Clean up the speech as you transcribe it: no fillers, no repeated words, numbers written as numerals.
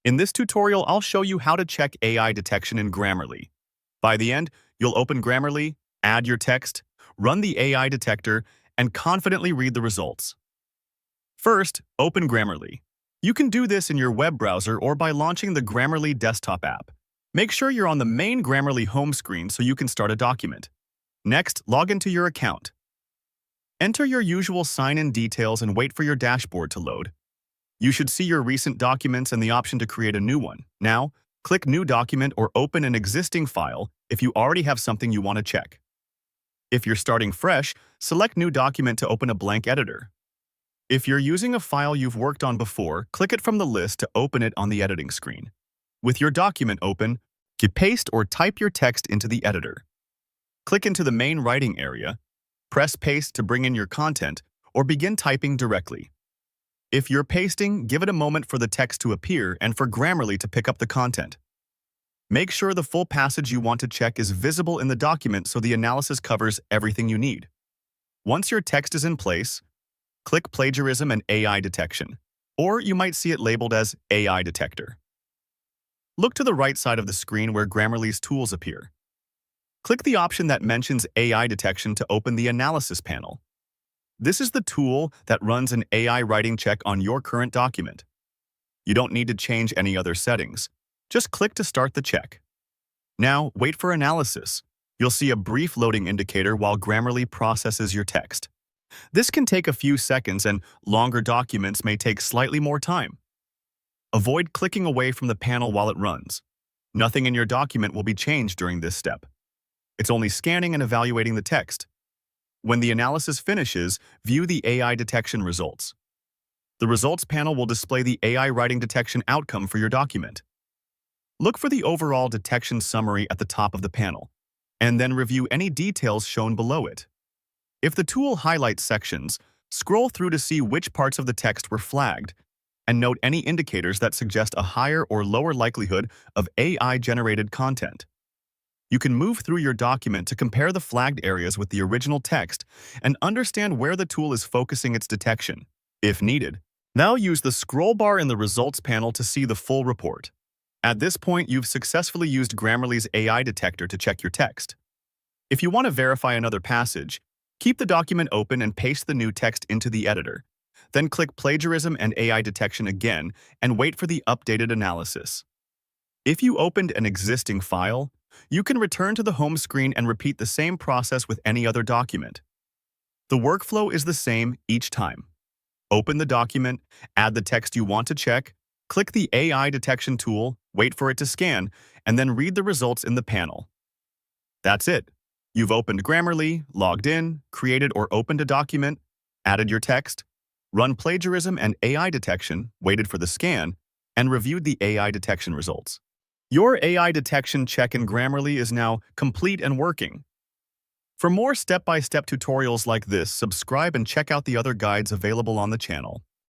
In this tutorial, I'll show you how to check AI detection in Grammarly. By the end, you'll open Grammarly, add your text, run the AI detector, and confidently read the results. First, open Grammarly. You can do this in your web browser or by launching the Grammarly desktop app. Make sure you're on the main Grammarly home screen so you can start a document. Next, log into your account. Enter your usual sign-in details and wait for your dashboard to load. You should see your recent documents and the option to create a new one. Now, click New Document or open an existing file if you already have something you want to check. If you're starting fresh, select New Document to open a blank editor. If you're using a file you've worked on before, click it from the list to open it on the editing screen. With your document open, you paste or type your text into the editor. Click into the main writing area, press Paste to bring in your content, or begin typing directly. If you're pasting, give it a moment for the text to appear and for Grammarly to pick up the content. Make sure the full passage you want to check is visible in the document so the analysis covers everything you need. Once your text is in place, click Plagiarism and AI Detection, or you might see it labeled as AI Detector. Look to the right side of the screen where Grammarly's tools appear. Click the option that mentions AI Detection to open the Analysis panel. This is the tool that runs an AI writing check on your current document. You don't need to change any other settings. Just click to start the check. Now, wait for analysis. You'll see a brief loading indicator while Grammarly processes your text. This can take a few seconds, and longer documents may take slightly more time. Avoid clicking away from the panel while it runs. Nothing in your document will be changed during this step. It's only scanning and evaluating the text. When the analysis finishes, view the AI detection results. The results panel will display the AI writing detection outcome for your document. Look for the overall detection summary at the top of the panel, and then review any details shown below it. If the tool highlights sections, scroll through to see which parts of the text were flagged, and note any indicators that suggest a higher or lower likelihood of AI-generated content. You can move through your document to compare the flagged areas with the original text and understand where the tool is focusing its detection, if needed. Now use the scroll bar in the results panel to see the full report. At this point, you've successfully used Grammarly's AI detector to check your text. If you want to verify another passage, keep the document open and paste the new text into the editor. Then click Plagiarism and AI Detection again and wait for the updated analysis. If you opened an existing file, you can return to the home screen and repeat the same process with any other document. The workflow is the same each time. Open the document, add the text you want to check, click the AI detection tool, wait for it to scan, and then read the results in the panel. That's it. You've opened Grammarly, logged in, created or opened a document, added your text, run plagiarism and AI detection, waited for the scan, and reviewed the AI detection results. Your AI detection check in Grammarly is now complete and working. For more step-by-step tutorials like this, subscribe and check out the other guides available on the channel.